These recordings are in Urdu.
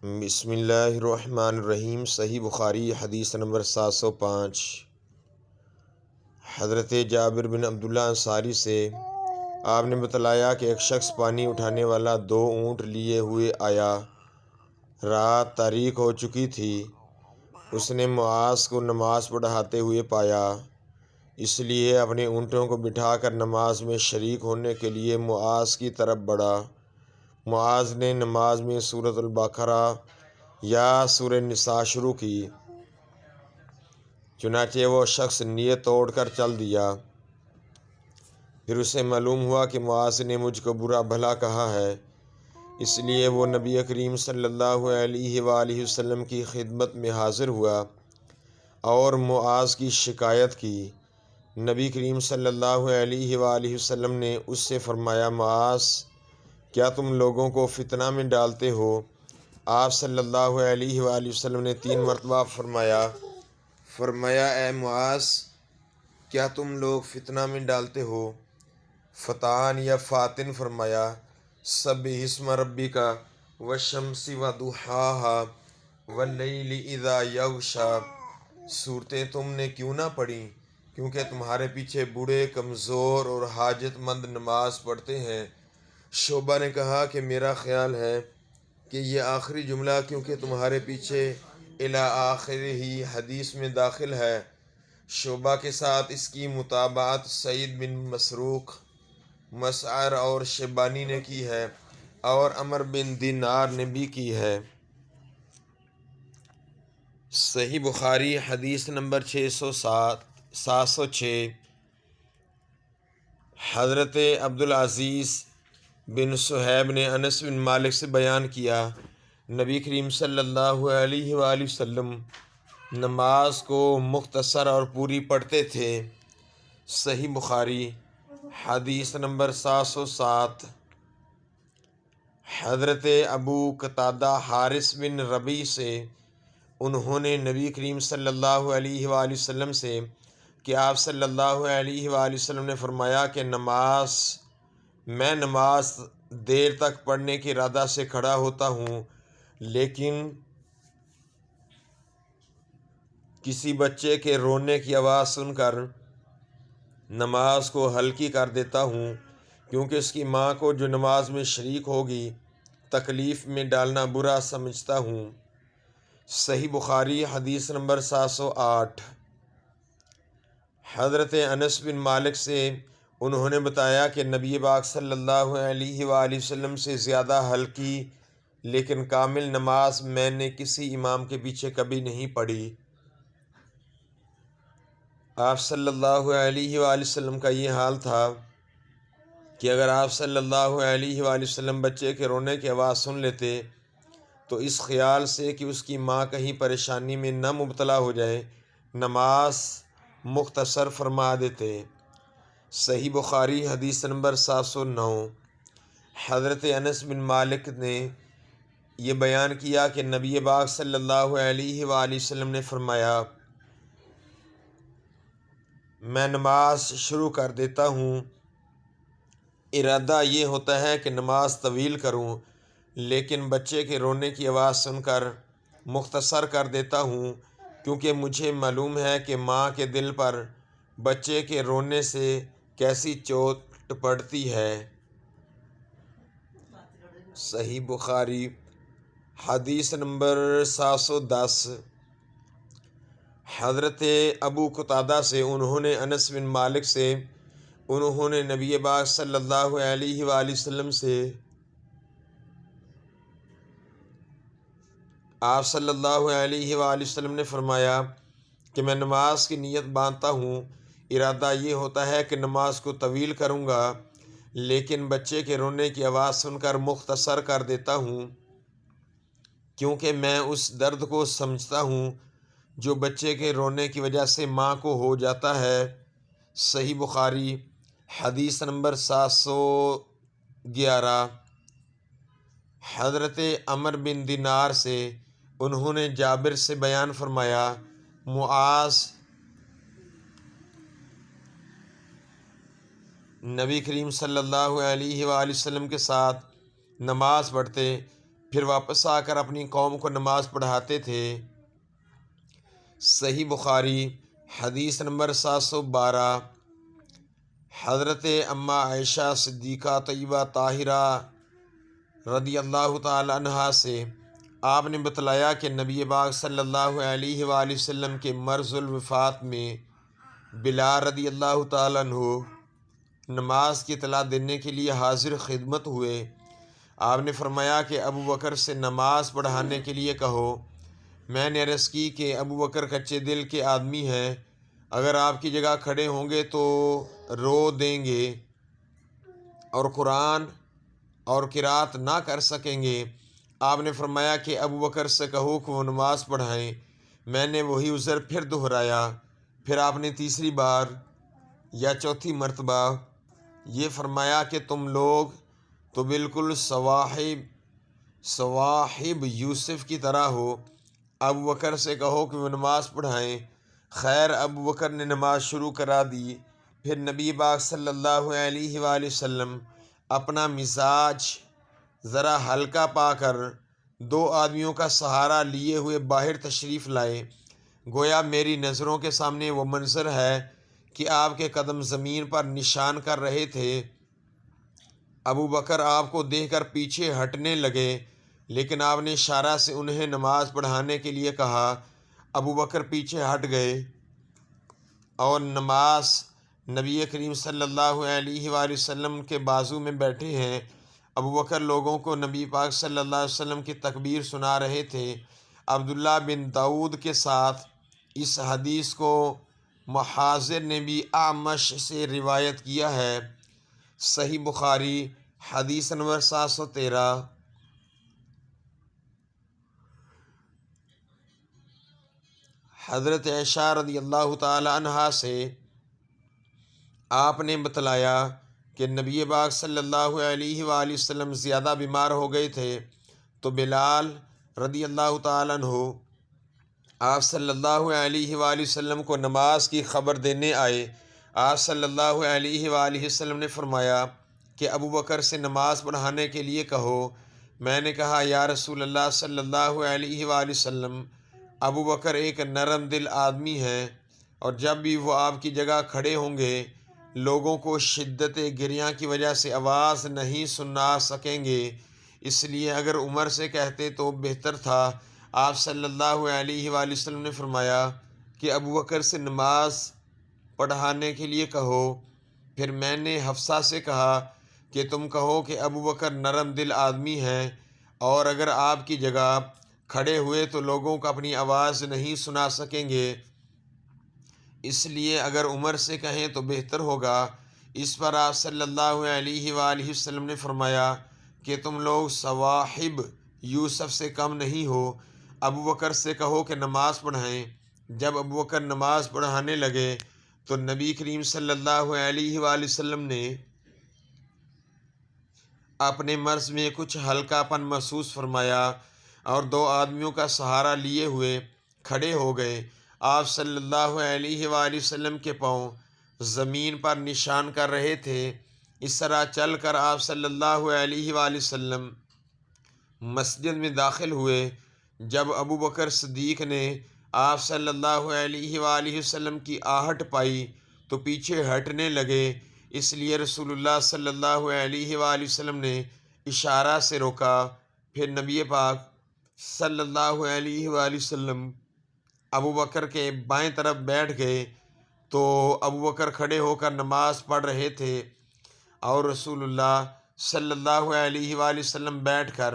بسم اللہ الرحمن الرحیم۔ صحیح بخاری حدیث نمبر 705۔ حضرت جابر بن عبداللہ انصاری سے آپ نے بتلایا کہ ایک شخص پانی اٹھانے والا 2 اونٹ لیے ہوئے آیا۔ رات تاریک ہو چکی تھی۔ اس نے معاذ کو نماز پڑھاتے ہوئے پایا، اس لیے اپنے اونٹوں کو بٹھا کر نماز میں شریک ہونے کے لیے معاذ کی طرف بڑھا۔ معاذ نے نماز میں سورۃ البقرہ یا سورۃ نساء شروع کی، چنانچہ وہ شخص نیت توڑ کر چل دیا۔ پھر اسے معلوم ہوا کہ معاذ نے مجھ کو برا بھلا کہا ہے، اس لیے وہ نبی کریم صلی اللہ علیہ وآلہ وسلم کی خدمت میں حاضر ہوا اور معاذ کی شکایت کی۔ نبی کریم صلی اللہ علیہ وآلہ وسلم نے اس سے فرمایا، معاذ، کیا تم لوگوں کو فتنہ میں ڈالتے ہو؟ آپ صلی اللہ علیہ وآلہ وسلم نے 3 مرتبہ فرمایا اے معاذ، کیا تم لوگ فتنہ میں ڈالتے ہو؟ فتان یا فاتن فرمایا، سبح اسم ربک والشمس وضحاہا واللیل اذا یغشا۔ صورتیں تم نے کیوں نہ پڑھیں؟ کیونکہ تمہارے پیچھے بوڑھے، کمزور اور حاجت مند نماز پڑھتے ہیں۔ شعبہ نے کہا کہ میرا خیال ہے کہ یہ آخری جملہ کیونکہ تمہارے پیچھے الی آخرہ حدیث میں داخل ہے۔ شعبہ کے ساتھ اس کی متابعت سعید بن مسروق، مسعر اور شیبانی نے کی ہے اور عمر بن دینار نے بھی کی ہے۔ صحیح بخاری حدیث نمبر 706۔ حضرت عبدالعزیز بن صہیب نے انس بن مالک سے بیان کیا، نبی کریم صلی اللہ علیہ وآلہ وسلم نماز کو مختصر اور پوری پڑھتے تھے۔ صحیح بخاری حدیث نمبر 707۔ حضرت ابو قتادہ حارث بن ربیع سے انہوں نے نبی کریم صلی اللہ علیہ وآلہ وسلم سے کہ آپ صلی اللہ علیہ وآلہ وسلم نے فرمایا کہ میں نماز دیر تک پڑھنے کے ارادہ سے کھڑا ہوتا ہوں، لیکن کسی بچے کے رونے کی آواز سن کر نماز کو ہلکی کر دیتا ہوں، کیونکہ اس کی ماں کو جو نماز میں شریک ہوگی تکلیف میں ڈالنا برا سمجھتا ہوں۔ صحیح بخاری حدیث نمبر 708۔ حضرت انس بن مالک سے انہوں نے بتایا کہ نبی پاک صلی اللہ علیہ وآلہ وسلم سے زیادہ ہلکی لیکن کامل نماز میں نے کسی امام کے پیچھے کبھی نہیں پڑھی۔ آپ صلی اللہ علیہ وآلہ وسلم کا یہ حال تھا کہ اگر آپ صلی اللہ علیہ وآلہ وسلم بچے کے رونے کی آواز سن لیتے تو اس خیال سے کہ اس کی ماں کہیں پریشانی میں نہ مبتلا ہو جائے، نماز مختصر فرما دیتے۔ صحیح بخاری حدیث نمبر 709۔ حضرت انس بن مالک نے یہ بیان کیا کہ نبی پاک صلی اللہ علیہ وآلہ وسلم نے فرمایا، میں نماز شروع کر دیتا ہوں، ارادہ یہ ہوتا ہے کہ نماز طویل کروں، لیکن بچے کے رونے کی آواز سن کر مختصر کر دیتا ہوں، کیونکہ مجھے معلوم ہے کہ ماں کے دل پر بچے کے رونے سے کیسی چوٹ پڑتی ہے۔ صحیح بخاری حدیث نمبر 710۔ حضرت ابو قتادہ سے انہوں نے انس بن مالک سے انہوں نے نبی پاک صلی اللہ علیہ وآلہ وسلم سے آپ صلی اللہ علیہ وآلہ وسلم نے فرمایا کہ میں نماز کی نیت باندھتا ہوں، ارادہ یہ ہوتا ہے کہ نماز کو طویل کروں گا، لیکن بچے کے رونے کی آواز سن کر مختصر کر دیتا ہوں، کیونکہ میں اس درد کو سمجھتا ہوں جو بچے کے رونے کی وجہ سے ماں کو ہو جاتا ہے۔ صحیح بخاری حدیث نمبر 711۔ حضرت عمر بن دینار سے انہوں نے جابر سے بیان فرمایا، معاذ نبی کریم صلی اللہ علیہ وآلہ وسلم کے ساتھ نماز پڑھتے، پھر واپس آ کر اپنی قوم کو نماز پڑھاتے تھے۔ صحیح بخاری حدیث نمبر 712۔ حضرت اماں عائشہ صدیقہ طیبہ طاہرہ رضی اللہ تعالی عنہا سے آپ نے بتلایا کہ نبی پاک صلی اللہ علیہ وآلہ وسلم کے مرض الوفات میں بلال رضی اللہ تعالیٰ عنہ نماز کی اطلاع دینے کے لیے حاضر خدمت ہوئے۔ آپ نے فرمایا کہ ابو بکر سے نماز پڑھانے کے لیے کہو۔ میں نے عرض کی کہ ابو بکر کچے دل کے آدمی ہیں، اگر آپ کی جگہ کھڑے ہوں گے تو رو دیں گے اور قرآن اور قرات نہ کر سکیں گے۔ آپ نے فرمایا کہ ابو بکر سے کہو کہ وہ نماز پڑھائیں۔ میں نے وہی عذر پھر دہرایا۔ پھر آپ نے تیسری بار یا چوتھی مرتبہ یہ فرمایا کہ تم لوگ تو بالکل صواحب یوسف کی طرح ہو، ابو بکر سے کہو کہ وہ نماز پڑھائیں۔ خیر، ابو بکر نے نماز شروع کرا دی۔ پھر نبی پاک صلی اللہ علیہ وآلہ وسلم اپنا مزاج ذرا ہلکا پا کر 2 آدمیوں کا سہارا لیے ہوئے باہر تشریف لائے۔ گویا میری نظروں کے سامنے وہ منظر ہے کہ آپ کے قدم زمین پر نشان کر رہے تھے۔ ابو بکر آپ کو دیکھ کر پیچھے ہٹنے لگے، لیکن آپ نے اشارہ سے انہیں نماز پڑھانے کے لیے کہا۔ ابو بکر پیچھے ہٹ گئے اور نماز نبی کریم صلی اللہ علیہ وآلہ وسلم کے بازو میں بیٹھے ہیں۔ ابو بکر لوگوں کو نبی پاک صلی اللہ علیہ وسلم کی تکبیر سنا رہے تھے۔ عبداللہ بن داؤد کے ساتھ اس حدیث کو محاذر نے بھی اعمش سے روایت کیا ہے۔ صحیح بخاری حدیث نمبر 713۔ حضرت عائشہ رضی اللہ تعالی عنہا سے آپ نے بتلایا کہ نبی پاک صلی اللہ علیہ وآلہ وسلم زیادہ بیمار ہو گئے تھے تو بلال رضی اللہ تعالیٰ عنہ آپ صلی اللہ علیہ وآلہ وسلم کو نماز کی خبر دینے آئے۔ آپ صلی اللہ علیہ وآلہ وسلم نے فرمایا کہ ابو بکر سے نماز پڑھانے کے لیے کہو۔ میں نے کہا یا رسول اللہ صلی اللہ علیہ وآلہ وسلم، ابو بکر ایک نرم دل آدمی ہیں اور جب بھی وہ آپ کی جگہ کھڑے ہوں گے لوگوں کو شدت گریاں کی وجہ سے آواز نہیں سنا سکیں گے، اس لیے اگر عمر سے کہتے تو بہتر تھا۔ آپ صلی اللہ علیہ وآلہ وسلم نے فرمایا کہ ابو بکر سے نماز پڑھانے کے لیے کہو۔ پھر میں نے حفصہ سے کہا کہ تم کہو کہ ابو بکر نرم دل آدمی ہیں اور اگر آپ کی جگہ کھڑے ہوئے تو لوگوں کو اپنی آواز نہیں سنا سکیں گے، اس لیے اگر عمر سے کہیں تو بہتر ہوگا۔ اس پر آپ صلی اللہ علیہ وآلہ وسلم نے فرمایا کہ تم لوگ صواحب یوسف سے کم نہیں ہو، ابو بکر سے کہو کہ نماز پڑھائیں۔ جب ابو بکر نماز پڑھانے لگے تو نبی کریم صلی اللہ علیہ وآلہ وسلم نے اپنے مرض میں کچھ ہلکا پن محسوس فرمایا اور 2 آدمیوں کا سہارا لیے ہوئے کھڑے ہو گئے۔ آپ صلی اللہ علیہ وآلہ وسلم کے پاؤں زمین پر نشان کر رہے تھے۔ اس طرح چل کر آپ صلی اللہ علیہ وآلہ وسلم مسجد میں داخل ہوئے۔ جب ابو بکر صدیق نے آپ صلی اللہ علیہ وآلہ وسلم کی آہٹ پائی تو پیچھے ہٹنے لگے، اس لیے رسول اللہ صلی اللہ علیہ وآلہ وسلم نے اشارہ سے روکا۔ پھر نبی پاک صلی اللہ علیہ وآلہ وسلم ابو بکر کے بائیں طرف بیٹھ گئے تو ابو بکر کھڑے ہو کر نماز پڑھ رہے تھے اور رسول اللہ صلی اللہ علیہ وآلہ وسلم بیٹھ کر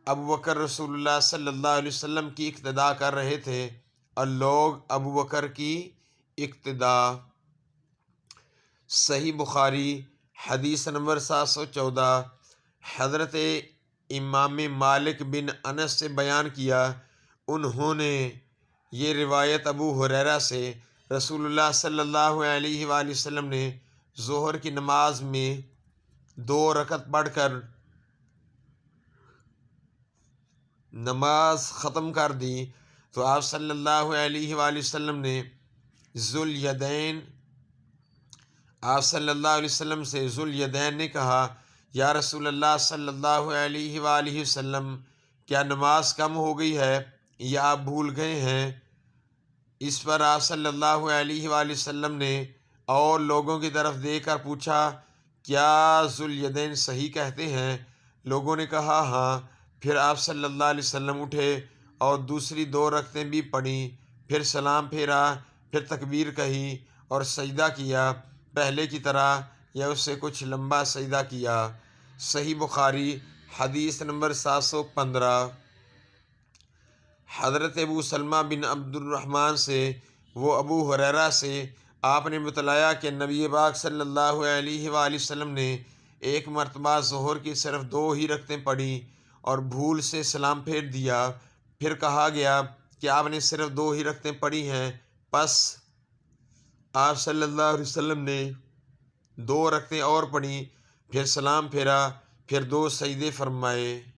ابو بکر رسول اللہ صلی اللہ علیہ وسلم کی اقتداء کر رہے تھے اور لوگ ابو بکر کی اقتداء۔ صحیح بخاری حدیث نمبر 714۔ حضرت امام مالک بن انس سے بیان کیا، انہوں نے یہ روایت ابو ہریرہ سے، رسول اللہ صلی اللہ علیہ وآلہ وسلم نے ظہر کی نماز میں 2 رکعت پڑھ کر نماز ختم کر دی تو آپ صلی اللہ علیہ وآلہ وسلم نے آپ صلی اللہ علیہ وسلم سے ذوالیدین نے کہا، یا رسول اللہ صلی اللہ علیہ وآلہ وسلم، کیا نماز کم ہو گئی ہے یا آپ بھول گئے ہیں؟ اس پر آپ صلی اللہ علیہ وآلہ وسلم نے اور لوگوں کی طرف دیکھ کر پوچھا، کیا ذوالیدین صحیح کہتے ہیں؟ لوگوں نے کہا ہاں۔ پھر آپ صلی اللہ علیہ وسلم اٹھے اور دوسری 2 رکعتیں بھی پڑھیں، پھر سلام پھیرا، پھر تکبیر کہی اور سجدہ کیا، پہلے کی طرح یا اس سے کچھ لمبا سجدہ کیا۔ صحیح بخاری حدیث نمبر 715۔ حضرت ابو سلمہ بن عبد الرحمن سے ابو ہریرہ سے آپ نے بتلایا کہ نبی پاک صلی اللہ علیہ وآلہ وسلم نے ایک مرتبہ ظہر کی صرف 2 ہی رکعتیں پڑھی اور بھول سے سلام پھیر دیا۔ پھر کہا گیا کہ آپ نے صرف 2 ہی رکعتیں پڑھی ہیں، پس آپ صلی اللہ علیہ وسلم نے 2 رکعتیں اور پڑھیں، پھر سلام پھیرا، پھر 2 سجدے فرمائے۔